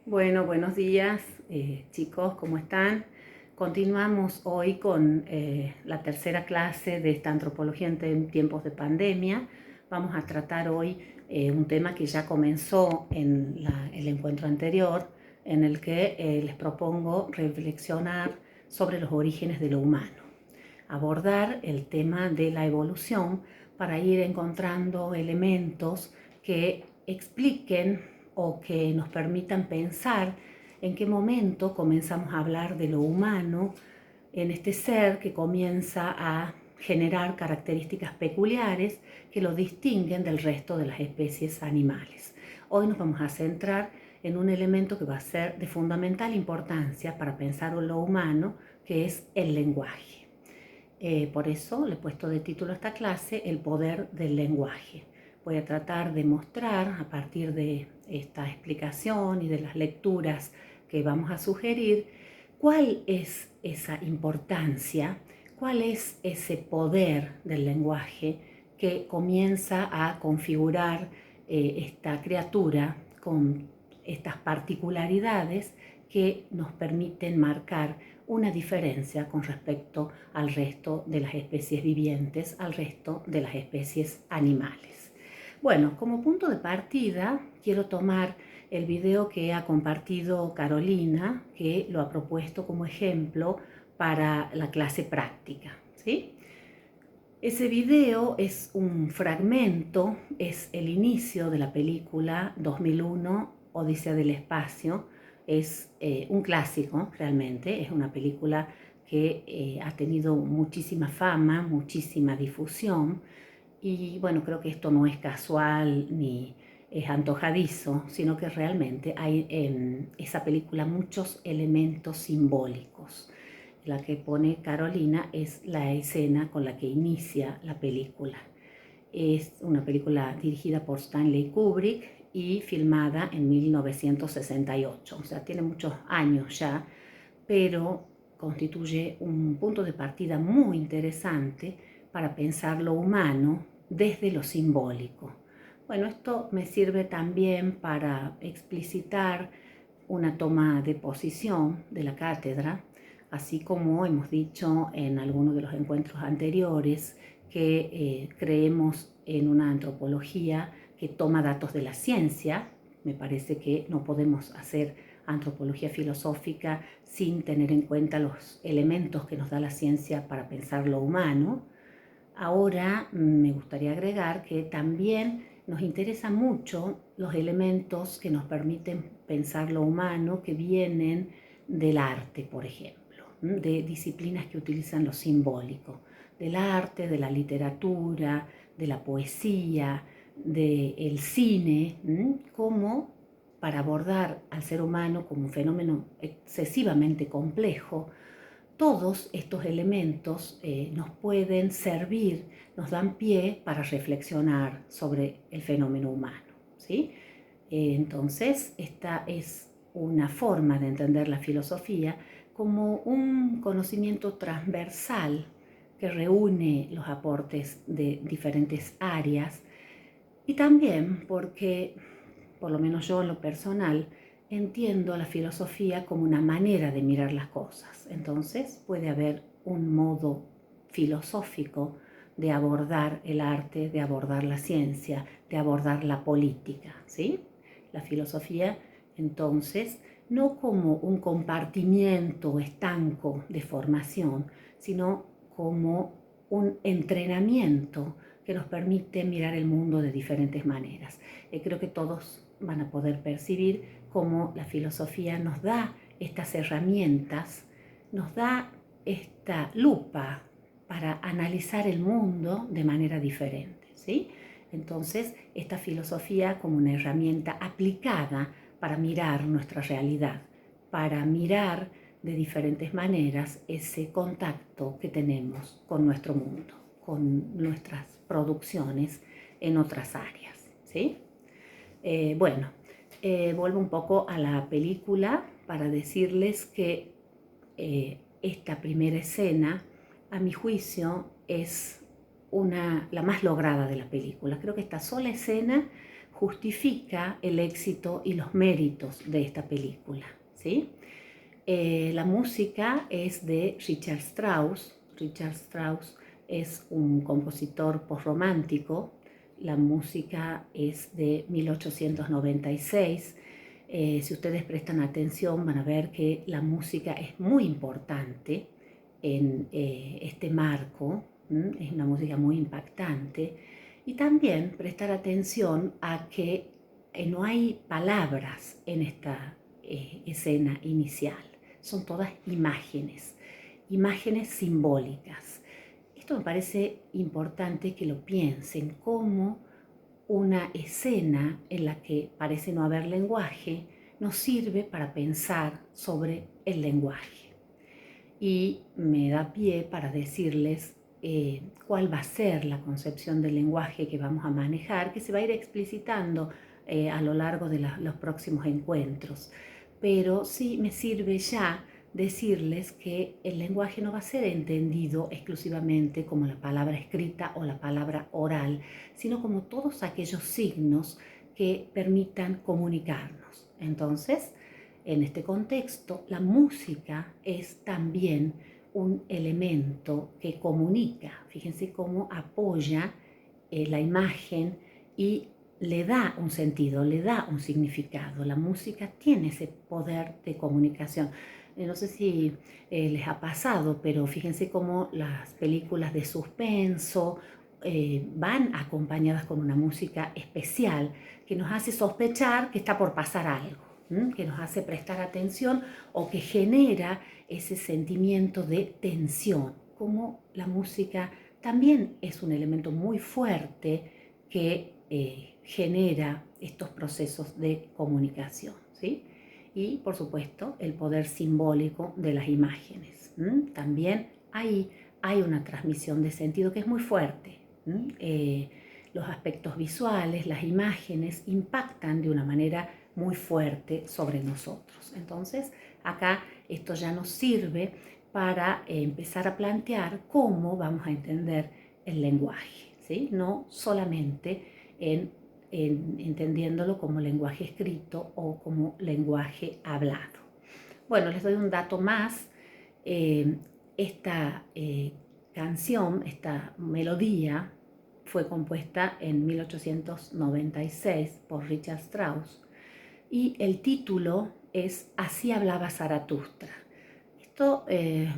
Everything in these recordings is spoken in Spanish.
Bueno, buenos días, chicos, ¿cómo están? Continuamos hoy con la tercera clase de esta antropología en tiempos de pandemia. Vamos a tratar hoy un tema que ya comenzó en el encuentro anterior, en el que les propongo reflexionar sobre los orígenes de lo humano, abordar el tema de la evolución para ir encontrando elementos que expliquen o que nos permitan pensar en qué momento comenzamos a hablar de lo humano en este ser que comienza a generar características peculiares que lo distinguen del resto de las especies animales. Hoy nos vamos a centrar en un elemento que va a ser de fundamental importancia para pensar en lo humano, que es el lenguaje. Por eso le he puesto de título a esta clase El poder del lenguaje. Voy a tratar de mostrar a partir de esta explicación y de las lecturas que vamos a sugerir cuál es esa importancia, cuál es ese poder del lenguaje que comienza a configurar esta criatura con estas particularidades que nos permiten marcar una diferencia con respecto al resto de las especies vivientes, al resto de las especies animales. Bueno, como punto de partida quiero tomar el video que ha compartido Carolina, que lo ha propuesto como ejemplo para la clase práctica, ¿sí? Ese video es un fragmento, es el inicio de la película 2001, Odisea del Espacio. Es un clásico, realmente, es una película que ha tenido muchísima fama, muchísima difusión, y bueno, creo que esto no es casual ni es antojadizo, sino que realmente hay en esa película muchos elementos simbólicos. La que pone Carolina es la escena con la que inicia la película. Es una película dirigida por Stanley Kubrick y filmada en 1968, o sea, tiene muchos años ya, pero constituye un punto de partida muy interesante para pensar lo humano desde lo simbólico. Bueno, esto me sirve también para explicitar una toma de posición de la cátedra, así como hemos dicho en algunos de los encuentros anteriores que creemos en una antropología que toma datos de la ciencia. Me parece que no podemos hacer antropología filosófica sin tener en cuenta los elementos que nos da la ciencia para pensar lo humano. Ahora me gustaría agregar que también nos interesan mucho los elementos que nos permiten pensar lo humano, que vienen del arte, por ejemplo, de disciplinas que utilizan lo simbólico, del arte, de la literatura, de la poesía, del cine, como para abordar al ser humano como un fenómeno excesivamente complejo. Todos estos elementos nos pueden servir, nos dan pie para reflexionar sobre el fenómeno humano, ¿sí? Entonces, esta es una forma de entender la filosofía como un conocimiento transversal que reúne los aportes de diferentes áreas, y también porque, por lo menos yo en lo personal, entiendo la filosofía como una manera de mirar las cosas. Entonces puede haber un modo filosófico de abordar el arte, de abordar la ciencia, de abordar la política, ¿sí? La filosofía, entonces, no como un compartimiento estanco de formación, sino como un entrenamiento que nos permite mirar el mundo de diferentes maneras. Creo que todos van a poder percibir cómo la filosofía nos da estas herramientas, nos da esta lupa para analizar el mundo de manera diferente, ¿sí? Entonces, esta filosofía como una herramienta aplicada para mirar nuestra realidad, para mirar de diferentes maneras ese contacto que tenemos con nuestro mundo, con nuestras producciones en otras áreas, ¿sí? Bueno, vuelvo un poco a la película para decirles que esta primera escena, a mi juicio, es la más lograda de la película. Creo que esta sola escena justifica el éxito y los méritos de esta película, ¿sí? La música es de Richard Strauss. Richard Strauss es un compositor posromántico. La música es de 1896. Si ustedes prestan atención van a ver que la música es muy importante en este marco. Es una música muy impactante. Y también prestar atención a que no hay palabras en esta escena inicial. Son todas imágenes, imágenes simbólicas. Esto me parece importante que lo piensen como una escena en la que parece no haber lenguaje nos sirve para pensar sobre el lenguaje. Y me da pie para decirles cuál va a ser la concepción del lenguaje que vamos a manejar, que se va a ir explicitando a lo largo de los próximos encuentros. Pero sí me sirve ya decirles que el lenguaje no va a ser entendido exclusivamente como la palabra escrita o la palabra oral, sino como todos aquellos signos que permitan comunicarnos. Entonces, en este contexto, la música es también un elemento que comunica. Fíjense cómo apoya la imagen y le da un sentido, le da un significado. La música tiene ese poder de comunicación. No sé si les ha pasado, pero fíjense cómo las películas de suspenso van acompañadas con una música especial que nos hace sospechar que está por pasar algo, que nos hace prestar atención o que genera ese sentimiento de tensión, como la música también es un elemento muy fuerte que genera estos procesos de comunicación, ¿sí? Y por supuesto el poder simbólico de las imágenes. También ahí hay una transmisión de sentido que es muy fuerte. Los aspectos visuales, las imágenes impactan de una manera muy fuerte sobre nosotros. Entonces acá esto ya nos sirve para empezar a plantear cómo vamos a entender el lenguaje, ¿sí? No solamente entendiéndolo como lenguaje escrito o como lenguaje hablado. Bueno, les doy un dato más. Esta canción, esta melodía, fue compuesta en 1896 por Richard Strauss y el título es Así hablaba Zaratustra. Esto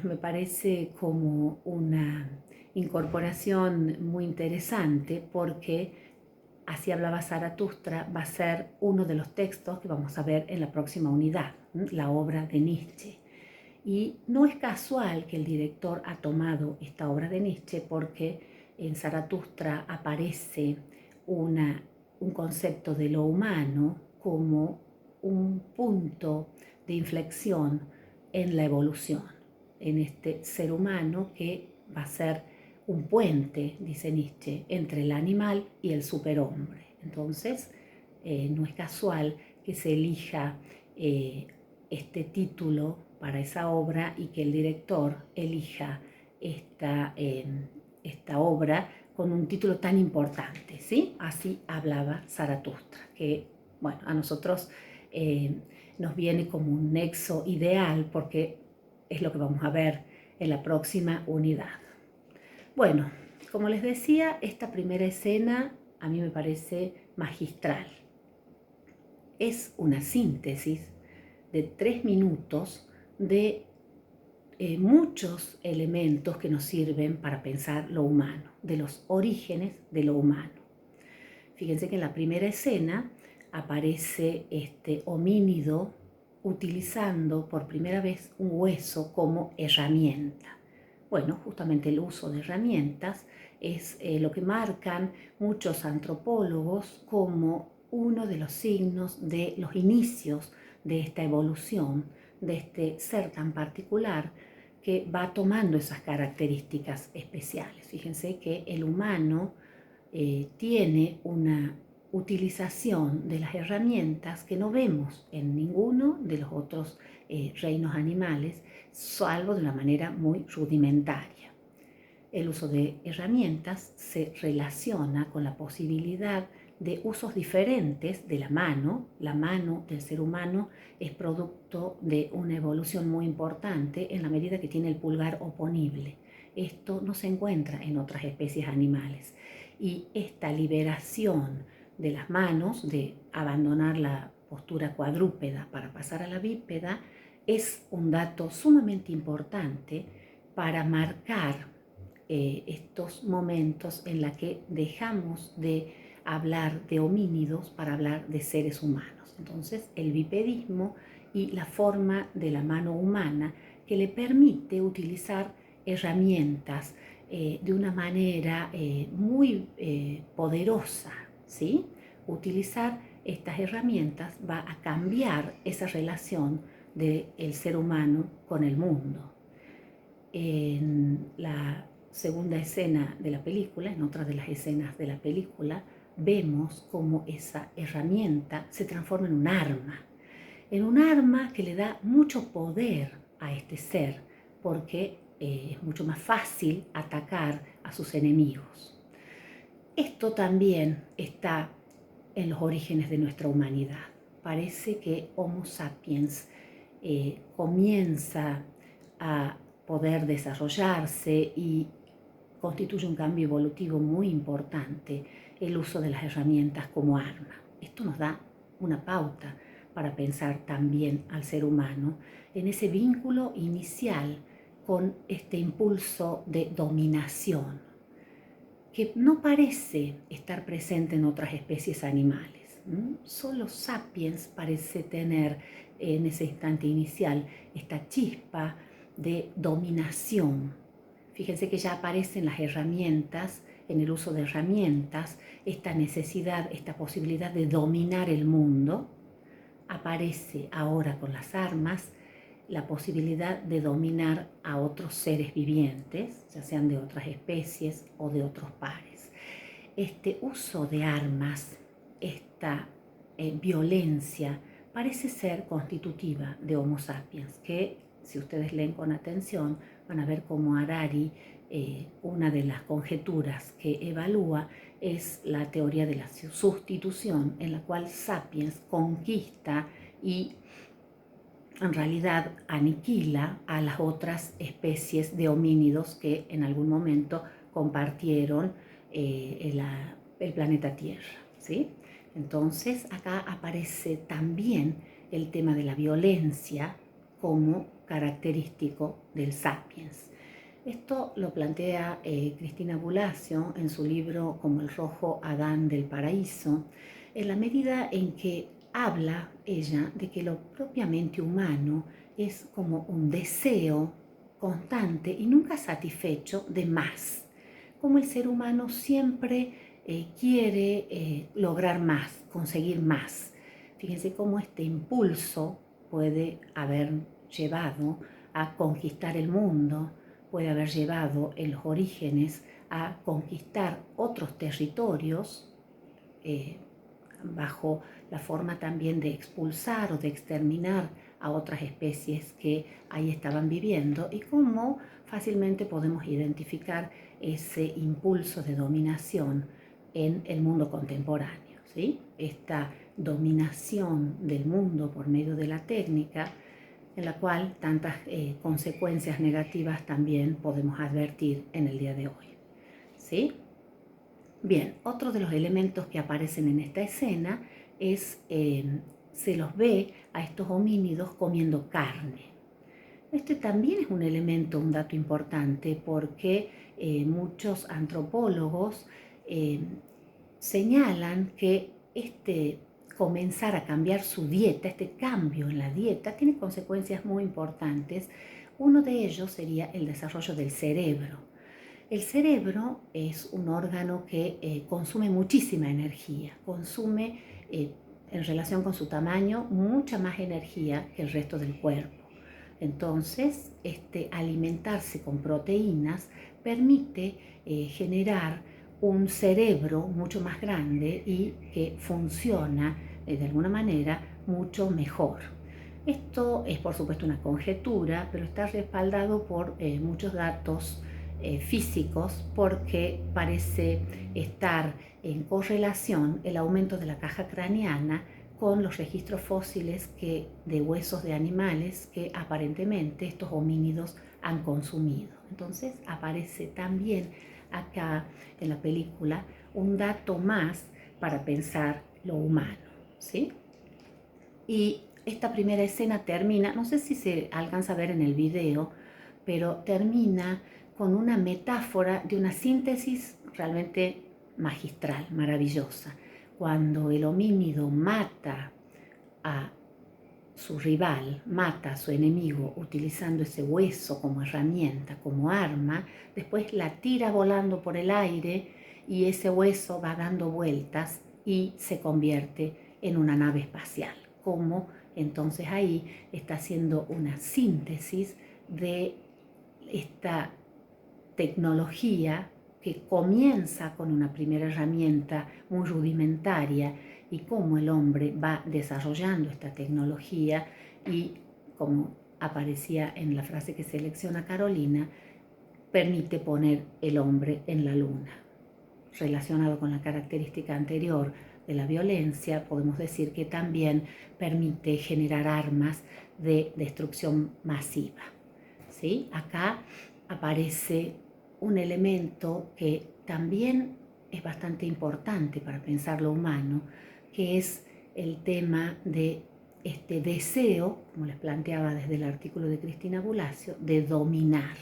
me parece como una incorporación muy interesante porque Así hablaba Zaratustra va a ser uno de los textos que vamos a ver en la próxima unidad, la obra de Nietzsche. Y no es casual que el director ha tomado esta obra de Nietzsche porque en Zaratustra aparece un concepto de lo humano como un punto de inflexión en la evolución, en este ser humano que va a ser un puente, dice Nietzsche, entre el animal y el superhombre. Entonces, no es casual que se elija este título para esa obra y que el director elija esta obra con un título tan importante, ¿sí? Así hablaba Zaratustra, que, bueno, a nosotros nos viene como un nexo ideal porque es lo que vamos a ver en la próxima unidad. Bueno, como les decía, esta primera escena a mí me parece magistral. Es una síntesis de 3 minutos de muchos elementos que nos sirven para pensar lo humano, de los orígenes de lo humano. Fíjense que en la primera escena aparece este homínido utilizando por primera vez un hueso como herramienta. Bueno, justamente el uso de herramientas es lo que marcan muchos antropólogos como uno de los signos de los inicios de esta evolución, de este ser tan particular que va tomando esas características especiales. Fíjense que el humano tiene una utilización de las herramientas que no vemos en ninguno de los otros reinos animales, salvo de una manera muy rudimentaria. El uso de herramientas se relaciona con la posibilidad de usos diferentes de la mano. La mano del ser humano es producto de una evolución muy importante en la medida que tiene el pulgar oponible. Esto no se encuentra en otras especies animales. Y esta liberación de las manos, de abandonar la postura cuadrúpeda para pasar a la bípeda, es un dato sumamente importante para marcar estos momentos en los que dejamos de hablar de homínidos para hablar de seres humanos. Entonces, el bipedismo y la forma de la mano humana que le permite utilizar herramientas de una manera muy poderosa, ¿sí? Utilizar estas herramientas va a cambiar esa relación del ser humano con el mundo. En la segunda escena de la película, en otra de las escenas de la película, vemos cómo esa herramienta se transforma en un arma que le da mucho poder a este ser, porque es mucho más fácil atacar a sus enemigos. Esto también está en los orígenes de nuestra humanidad. Parece que Homo sapiens comienza a poder desarrollarse y constituye un cambio evolutivo muy importante el uso de las herramientas como arma. Esto nos da una pauta para pensar también al ser humano en ese vínculo inicial con este impulso de dominación que no parece estar presente en otras especies animales. Solo Sapiens parece tener en ese instante inicial esta chispa de dominación. Fíjense que ya aparecen las herramientas, en el uso de herramientas, esta necesidad, esta posibilidad de dominar el mundo. Aparece ahora con las armas la posibilidad de dominar a otros seres vivientes, ya sean de otras especies o de otros pares. Este uso de armas, esta violencia, parece ser constitutiva de Homo sapiens, que si ustedes leen con atención van a ver cómo Harari, una de las conjeturas que evalúa es la teoría de la sustitución, en la cual Sapiens conquista y en realidad aniquila a las otras especies de homínidos que en algún momento compartieron el planeta Tierra, ¿sí? Entonces acá aparece también el tema de la violencia como característico del Sapiens. Esto lo plantea Cristina Bulacio en su libro Como el rojo Adán del paraíso, en la medida en que habla ella de que lo propiamente humano es como un deseo constante y nunca satisfecho de más, como el ser humano siempre quiere lograr más, conseguir más. Fíjense cómo este impulso puede haber llevado a conquistar el mundo, puede haber llevado en los orígenes a conquistar otros territorios bajo la forma también de expulsar o de exterminar a otras especies que ahí estaban viviendo, y cómo fácilmente podemos identificar ese impulso de dominación en el mundo contemporáneo, ¿sí? Esta dominación del mundo por medio de la técnica, en la cual tantas consecuencias negativas también podemos advertir en el día de hoy, ¿sí? Bien, otro de los elementos que aparecen en esta escena es, se los ve a estos homínidos comiendo carne. Este también es un elemento, un dato importante, porque muchos antropólogos señalan que comenzar a cambiar su dieta, este cambio en la dieta, tiene consecuencias muy importantes. Uno de ellos sería el desarrollo del cerebro. El cerebro es un órgano que consume muchísima energía, consume en relación con su tamaño mucha más energía que el resto del cuerpo. Entonces, alimentarse con proteínas permite generar un cerebro mucho más grande y que funciona de alguna manera mucho mejor. Esto es por supuesto una conjetura, pero está respaldado por muchos datos físicos, porque parece estar en correlación el aumento de la caja craneana con los registros fósiles de huesos de animales que aparentemente estos homínidos han consumido. Entonces aparece también acá en la película un dato más para pensar lo humano, ¿sí? Y esta primera escena termina, no sé si se alcanza a ver en el video, pero termina con una metáfora de una síntesis realmente magistral, maravillosa. Cuando el homínido mata a su rival, mata a su enemigo utilizando ese hueso como herramienta, como arma, después la tira volando por el aire y ese hueso va dando vueltas y se convierte en una nave espacial. Como entonces ahí está haciendo una síntesis de esta tecnología que comienza con una primera herramienta muy rudimentaria y cómo el hombre va desarrollando esta tecnología y, como aparecía en la frase que selecciona Carolina, permite poner el hombre en la luna. Relacionado con la característica anterior de la violencia, podemos decir que también permite generar armas de destrucción masiva. ¿Sí? Acá aparece un elemento que también es bastante importante para pensar lo humano, que es el tema de este deseo, como les planteaba desde el artículo de Cristina Bulacio, de dominar.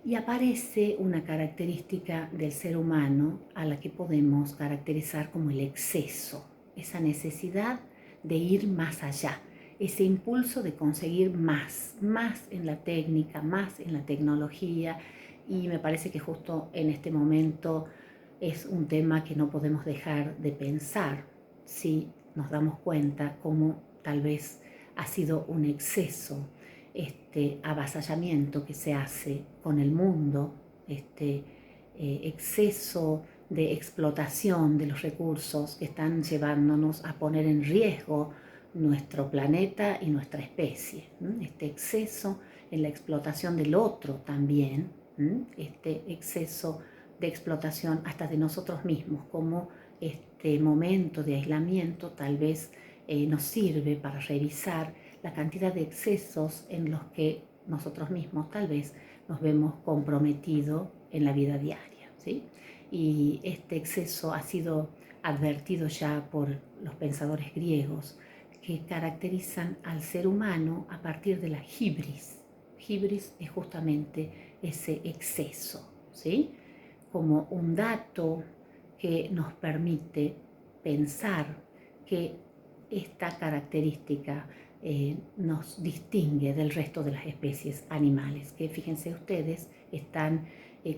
Y aparece una característica del ser humano a la que podemos caracterizar como el exceso, esa necesidad de ir más allá, ese impulso de conseguir más en la técnica, más en la tecnología, y me parece que justo en este momento es un tema que no podemos dejar de pensar si nos damos cuenta cómo tal vez ha sido un exceso este avasallamiento que se hace con el mundo, este exceso de explotación de los recursos que están llevándonos a poner en riesgo nuestro planeta y nuestra especie. Este exceso en la explotación del otro también, este exceso de explotación hasta de nosotros mismos, como este momento de aislamiento tal vez nos sirve para revisar la cantidad de excesos en los que nosotros mismos tal vez nos vemos comprometidos en la vida diaria, ¿sí? Y este exceso ha sido advertido ya por los pensadores griegos, que caracterizan al ser humano a partir de la hibris. Hibris es justamente ese exceso, ¿sí? Como un dato que nos permite pensar que esta característica nos distingue del resto de las especies animales, que fíjense ustedes, están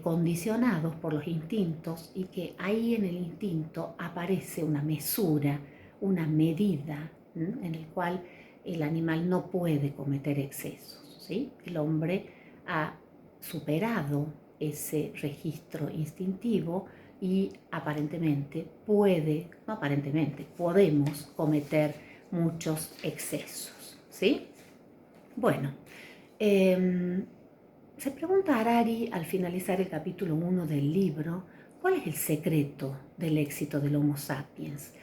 condicionados por los instintos y que ahí en el instinto aparece una mesura, una medida en el cual el animal no puede cometer excesos, ¿sí? El hombre ha superado ese registro instintivo y aparentemente podemos cometer muchos excesos, ¿sí? Bueno, se pregunta Harari al finalizar el capítulo 1 del libro, ¿cuál es el secreto del éxito del Homo sapiens?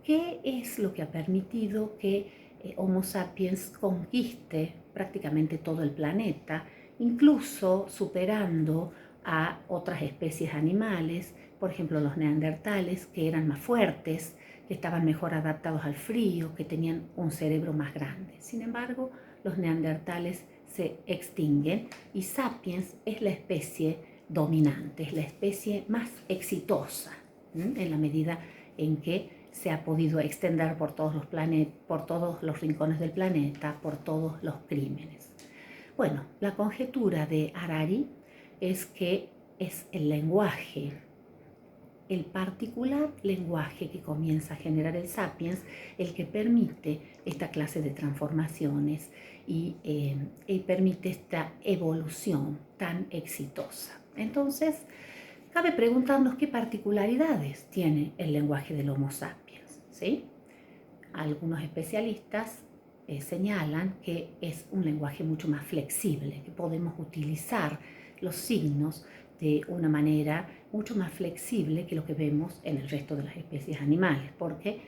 ¿Qué es lo que ha permitido que Homo sapiens conquiste prácticamente todo el planeta, incluso superando a otras especies animales, por ejemplo los neandertales, que eran más fuertes, que estaban mejor adaptados al frío, que tenían un cerebro más grande? Sin embargo, los neandertales se extinguen y Sapiens es la especie dominante, es la especie más exitosa, en la medida en que se ha podido extender por todos los rincones del planeta, por todos los crímenes. Bueno, la conjetura de Harari es que es el lenguaje, el particular lenguaje que comienza a generar el Sapiens, el que permite esta clase de transformaciones y permite esta evolución tan exitosa. Entonces, cabe preguntarnos qué particularidades tiene el lenguaje del Homo sapiens, ¿sí? Algunos especialistas señalan que es un lenguaje mucho más flexible, que podemos utilizar los signos de una manera mucho más flexible que lo que vemos en el resto de las especies animales, porque,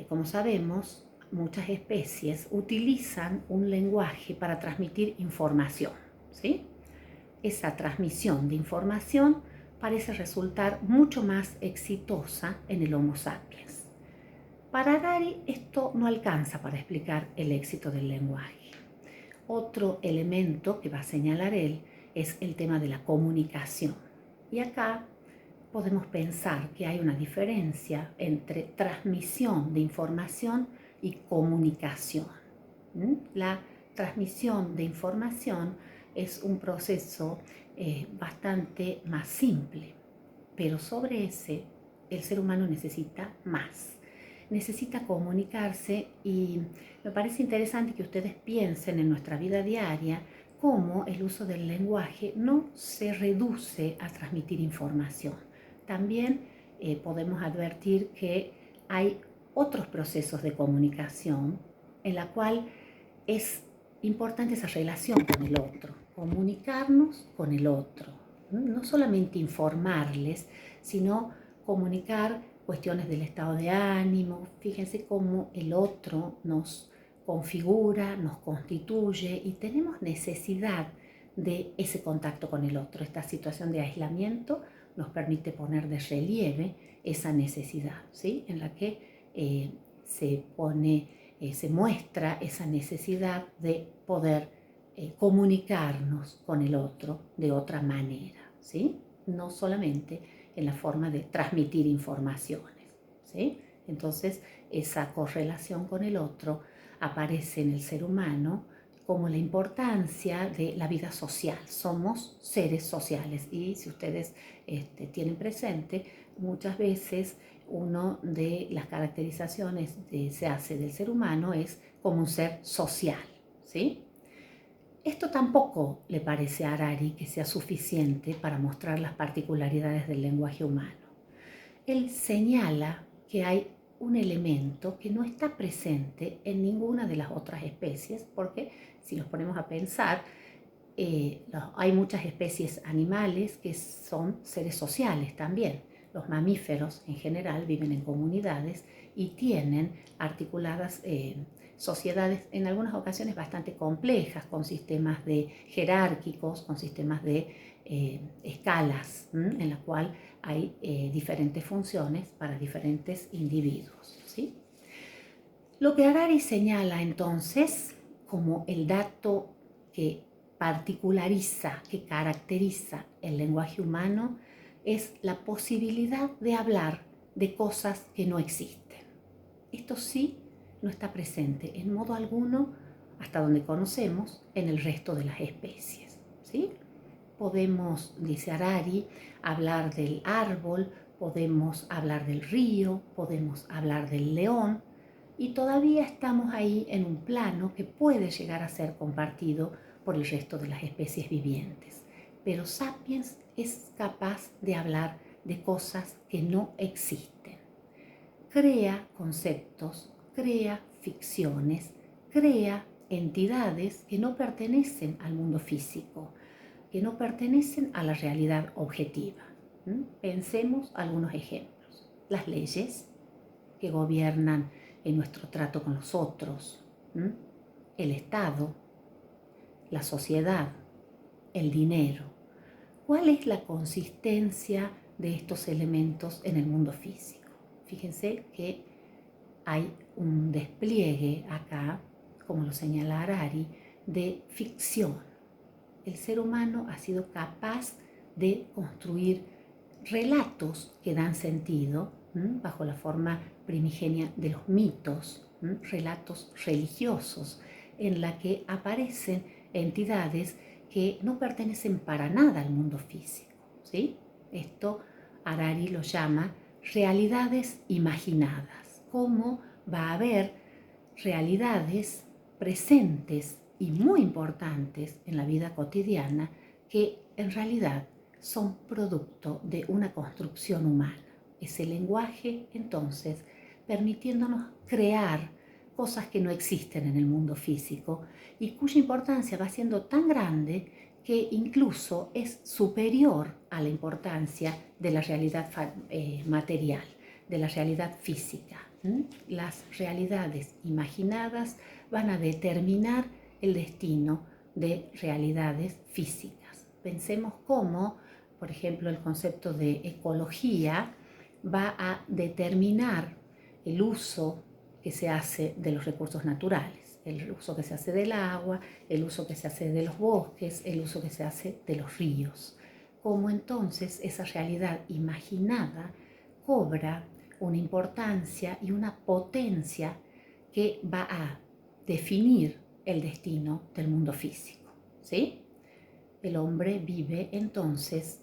como sabemos, muchas especies utilizan un lenguaje para transmitir información, ¿sí? Esa transmisión de información parece resultar mucho más exitosa en el Homo sapiens. Para Harari esto no alcanza para explicar el éxito del lenguaje. Otro elemento que va a señalar él es el tema de la comunicación. Y acá podemos pensar que hay una diferencia entre transmisión de información y comunicación. La transmisión de información es un proceso bastante más simple, pero sobre ese el ser humano necesita más. Necesita comunicarse y me parece interesante que ustedes piensen en nuestra vida diaria cómo el uso del lenguaje no se reduce a transmitir información. También podemos advertir que hay otros procesos de comunicación en la cual es importante esa relación con el otro, comunicarnos con el otro, no solamente informarles, sino comunicar cuestiones del estado de ánimo. Fíjense cómo el otro nos configura, nos constituye y tenemos necesidad de ese contacto con el otro. Esta situación de aislamiento nos permite poner de relieve esa necesidad, ¿sí? En la que se muestra esa necesidad de poder comunicarnos con el otro de otra manera, ¿sí? No solamente en la forma de transmitir informaciones, ¿sí? Entonces, esa correlación con el otro aparece en el ser humano como la importancia de la vida social. Somos seres sociales y si ustedes tienen presente, muchas veces una de las caracterizaciones que se hace del ser humano es como un ser social, ¿sí? Esto tampoco le parece a Harari que sea suficiente para mostrar las particularidades del lenguaje humano. Él señala que hay un elemento que no está presente en ninguna de las otras especies, porque si nos ponemos a pensar, hay muchas especies animales que son seres sociales también. Los mamíferos en general viven en comunidades y tienen articuladas sociedades en algunas ocasiones bastante complejas, con sistemas jerárquicos, con sistemas de escalas, en la cual hay diferentes funciones para diferentes individuos, ¿sí? Lo que Harari señala entonces como el dato que particulariza, que caracteriza el lenguaje humano, es la posibilidad de hablar de cosas que no existen. Esto sí no está presente en modo alguno, hasta donde conocemos, en el resto de las especies, ¿sí? Podemos, dice Harari, hablar del árbol, podemos hablar del río, podemos hablar del león, y todavía estamos ahí en un plano que puede llegar a ser compartido por el resto de las especies vivientes. Pero Sapiens es capaz de hablar de cosas que no existen. Crea conceptos, crea ficciones, crea entidades que no pertenecen al mundo físico, que no pertenecen a la realidad objetiva. Pensemos algunos ejemplos. Las leyes que gobiernan en nuestro trato con los otros, el Estado, la sociedad, el dinero. ¿Cuál es la consistencia de estos elementos en el mundo físico? Fíjense que hay un despliegue acá, como lo señala Harari, de ficción. El ser humano ha sido capaz de construir relatos que dan sentido bajo la forma primigenia de los mitos, relatos religiosos, en la que aparecen entidades que no pertenecen para nada al mundo físico, ¿sí? Esto Harari lo llama realidades imaginadas. ¿Cómo va a haber realidades presentes y muy importantes en la vida cotidiana que en realidad son producto de una construcción humana? Ese lenguaje, entonces, permitiéndonos crear cosas que no existen en el mundo físico y cuya importancia va siendo tan grande que incluso es superior a la importancia de la realidad material, de la realidad física. Las realidades imaginadas van a determinar el destino de realidades físicas. Pensemos cómo, por ejemplo, el concepto de ecología va a determinar el uso que se hace de los recursos naturales, el uso que se hace del agua, el uso que se hace de los bosques, el uso que se hace de los ríos. Cómo entonces esa realidad imaginada cobra una importancia y una potencia que va a definir el destino del mundo físico, ¿sí? El hombre vive entonces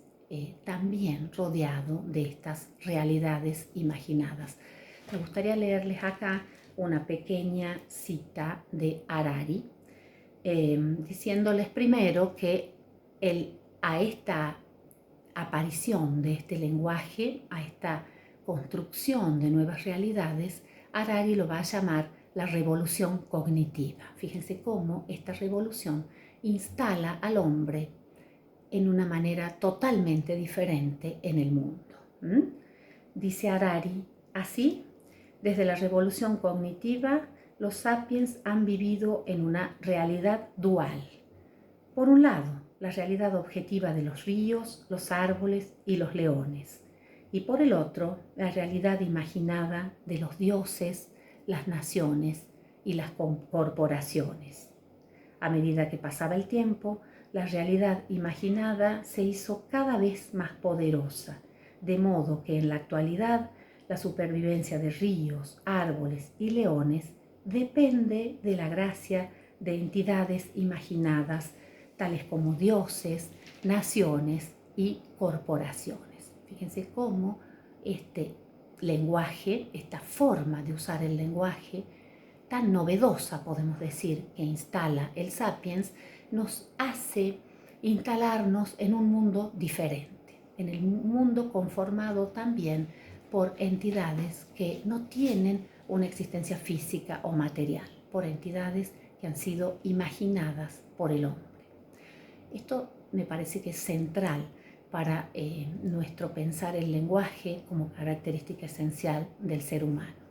también rodeado de estas realidades imaginadas. Me gustaría leerles acá una pequeña cita de Harari, diciéndoles primero que a esta aparición de este lenguaje, a esta construcción de nuevas realidades, Harari lo va a llamar la revolución cognitiva. Fíjense cómo esta revolución instala al hombre en una manera totalmente diferente en el mundo. Dice Harari así: desde la revolución cognitiva, los sapiens han vivido en una realidad dual. Por un lado, la realidad objetiva de los ríos, los árboles y los leones, y por el otro, la realidad imaginada de los dioses, las naciones y las corporaciones. A medida que pasaba el tiempo, la realidad imaginada se hizo cada vez más poderosa, de modo que en la actualidad la supervivencia de ríos, árboles y leones depende de la gracia de entidades imaginadas, tales como dioses, naciones y corporaciones. Fíjense cómo este lenguaje, esta forma de usar el lenguaje, tan novedosa, podemos decir, que instala el Sapiens, nos hace instalarnos en un mundo diferente, en el mundo conformado también por entidades que no tienen una existencia física o material, por entidades que han sido imaginadas por el hombre. Esto me parece que es central para nuestro pensar el lenguaje como característica esencial del ser humano.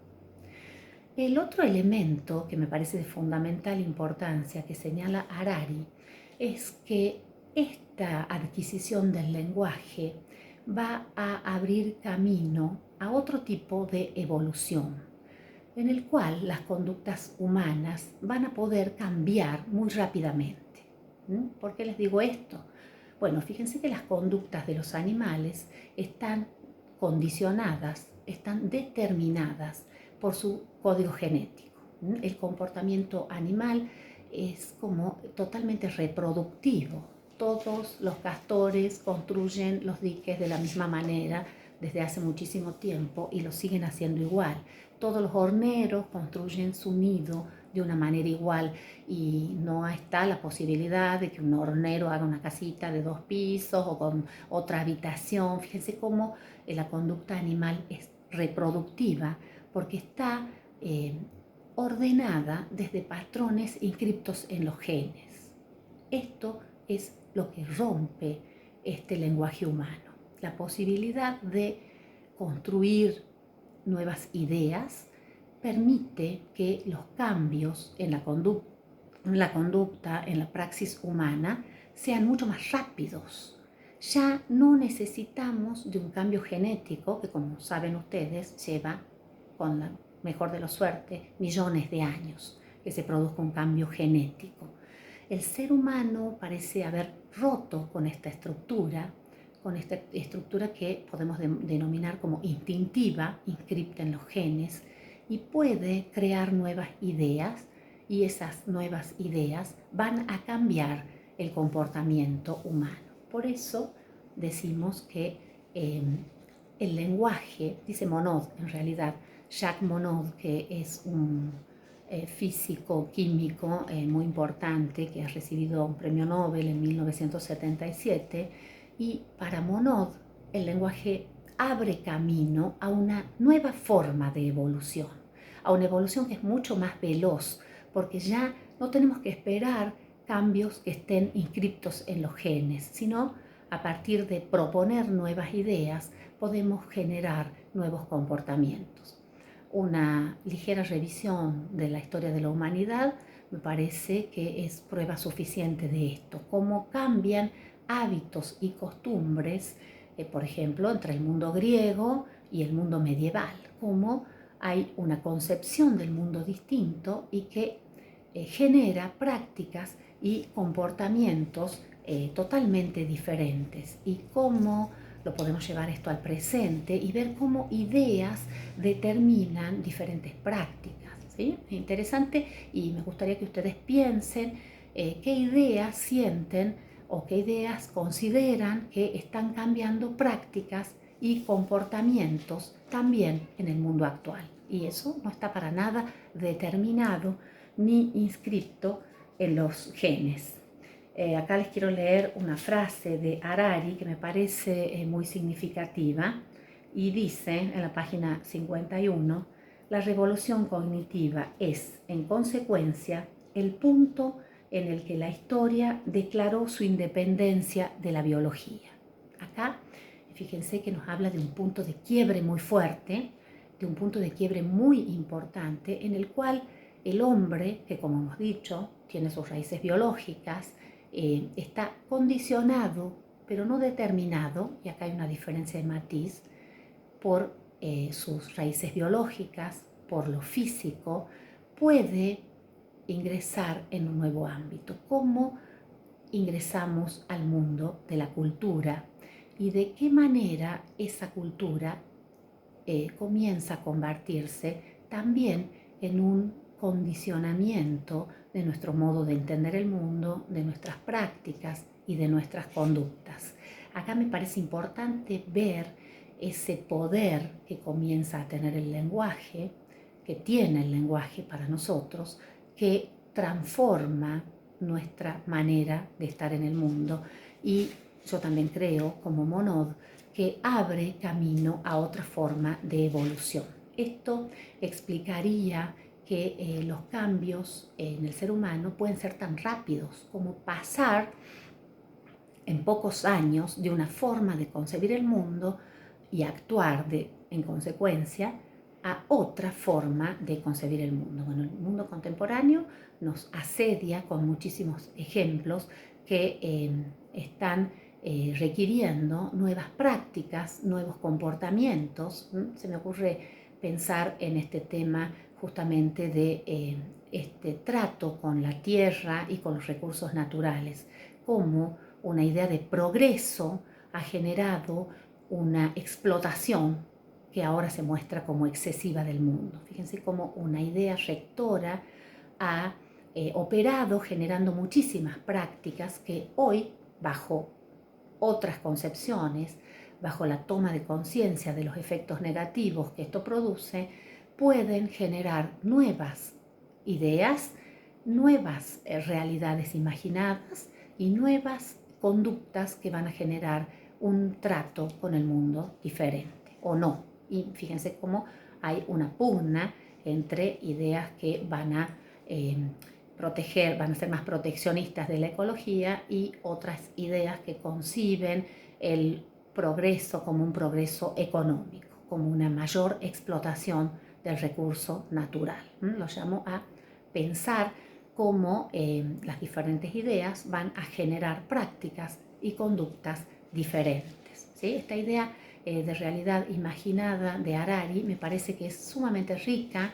El otro elemento que me parece de fundamental importancia que señala Harari es que esta adquisición del lenguaje va a abrir camino a otro tipo de evolución, en el cual las conductas humanas van a poder cambiar muy rápidamente. ¿Por qué les digo esto? Bueno, fíjense que las conductas de los animales están condicionadas, están determinadas por su código genético. El comportamiento animal es como totalmente reproductivo. Todos los castores construyen los diques de la misma manera desde hace muchísimo tiempo y lo siguen haciendo igual. Todos los horneros construyen su nido de una manera igual y no está la posibilidad de que un hornero haga una casita de 2 pisos o con otra habitación. Fíjense cómo la conducta animal es reproductiva porque está ordenada desde patrones inscriptos en los genes. Esto es lo que rompe este lenguaje humano, la posibilidad de construir nuevas ideas permite que los cambios en la conducta, en la praxis humana, sean mucho más rápidos. Ya no necesitamos de un cambio genético que, como saben ustedes, lleva, con la mejor de la suerte, millones de años que se produzca un cambio genético. El ser humano parece haber roto con esta estructura que podemos denominar como instintiva, inscripta en los genes, y puede crear nuevas ideas, y esas nuevas ideas van a cambiar el comportamiento humano. Por eso decimos que el lenguaje, dice Monod, en realidad, Jacques Monod, que es un físico químico muy importante que ha recibido un premio Nobel en 1977, y para Monod el lenguaje abre camino a una nueva forma de evolución, a una evolución que es mucho más veloz, porque ya no tenemos que esperar cambios que estén inscriptos en los genes, sino a partir de proponer nuevas ideas podemos generar nuevos comportamientos. Una ligera revisión de la historia de la humanidad me parece que es prueba suficiente de esto, cómo cambian hábitos y costumbres, por ejemplo, entre el mundo griego y el mundo medieval, cómo hay una concepción del mundo distinto y que genera prácticas y comportamientos totalmente diferentes, y cómo lo podemos llevar esto al presente y ver cómo ideas determinan diferentes prácticas, ¿sí? Es interesante y me gustaría que ustedes piensen qué ideas sienten o qué ideas consideran que están cambiando prácticas y comportamientos también en el mundo actual. Y eso no está para nada determinado ni inscrito en los genes. Acá les quiero leer una frase de Harari que me parece muy significativa y dice en la página 51: la revolución cognitiva es, en consecuencia, el punto en el que la historia declaró su independencia de la biología. Acá, fíjense que nos habla de un punto de quiebre muy fuerte, de un punto de quiebre muy importante en el cual el hombre, que como hemos dicho, tiene sus raíces biológicas, está condicionado, pero no determinado, y acá hay una diferencia de matiz, por sus raíces biológicas, por lo físico, puede ingresar en un nuevo ámbito. ¿Cómo ingresamos al mundo de la cultura y de qué manera esa cultura comienza a convertirse también en un condicionamiento de nuestro modo de entender el mundo, de nuestras prácticas y de nuestras conductas? Acá me parece importante ver ese poder que comienza a tener el lenguaje, que tiene el lenguaje para nosotros, que transforma nuestra manera de estar en el mundo, y yo también creo, como Monod, que abre camino a otra forma de evolución. Esto explicaría que los cambios en el ser humano pueden ser tan rápidos como pasar en pocos años de una forma de concebir el mundo y actuar en consecuencia a otra forma de concebir el mundo. Bueno, el mundo contemporáneo nos asedia con muchísimos ejemplos que están requiriendo nuevas prácticas, nuevos comportamientos. Se me ocurre pensar en este tema justamente de este trato con la tierra y con los recursos naturales, como una idea de progreso ha generado una explotación que ahora se muestra como excesiva del mundo. Fíjense cómo una idea rectora ha operado generando muchísimas prácticas que hoy, bajo otras concepciones, bajo la toma de conciencia de los efectos negativos que esto produce, pueden generar nuevas ideas, nuevas realidades imaginadas y nuevas conductas que van a generar un trato con el mundo diferente o no. Y fíjense cómo hay una pugna entre ideas que van a proteger, van a ser más proteccionistas de la ecología, y otras ideas que conciben el progreso como un progreso económico, como una mayor explotación del recurso natural. Lo llamo a pensar cómo las diferentes ideas van a generar prácticas y conductas diferentes, ¿sí? Esta idea de realidad imaginada de Harari me parece que es sumamente rica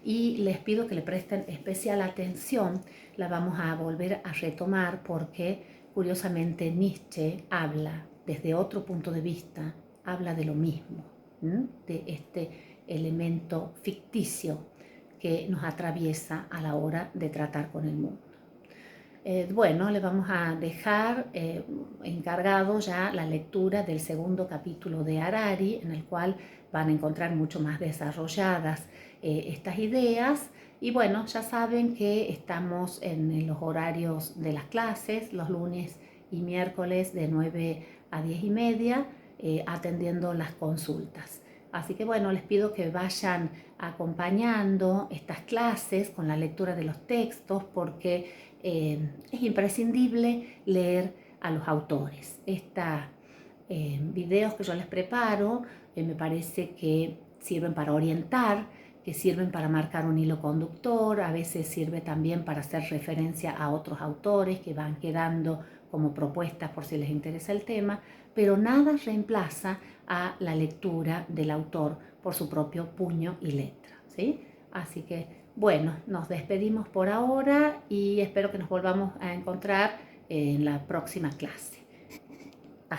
y les pido que le presten especial atención. La vamos a volver a retomar porque curiosamente Nietzsche habla desde otro punto de vista, habla de lo mismo, de este elemento ficticio que nos atraviesa a la hora de tratar con el mundo. Bueno, le vamos a dejar encargado ya la lectura del segundo capítulo de Harari, en el cual van a encontrar mucho más desarrolladas estas ideas. Y bueno, ya saben que estamos en los horarios de las clases, los lunes y miércoles de 9 a 10:30, atendiendo las consultas. Así que bueno, les pido que vayan acompañando estas clases con la lectura de los textos porque es imprescindible leer a los autores. Estos videos que yo les preparo me parece que sirven para orientar, que sirven para marcar un hilo conductor, a veces sirve también para hacer referencia a otros autores que van quedando como propuestas por si les interesa el tema, pero nada reemplaza a la lectura del autor por su propio puño y letra, ¿sí? Así que, bueno, nos despedimos por ahora y espero que nos volvamos a encontrar en la próxima clase.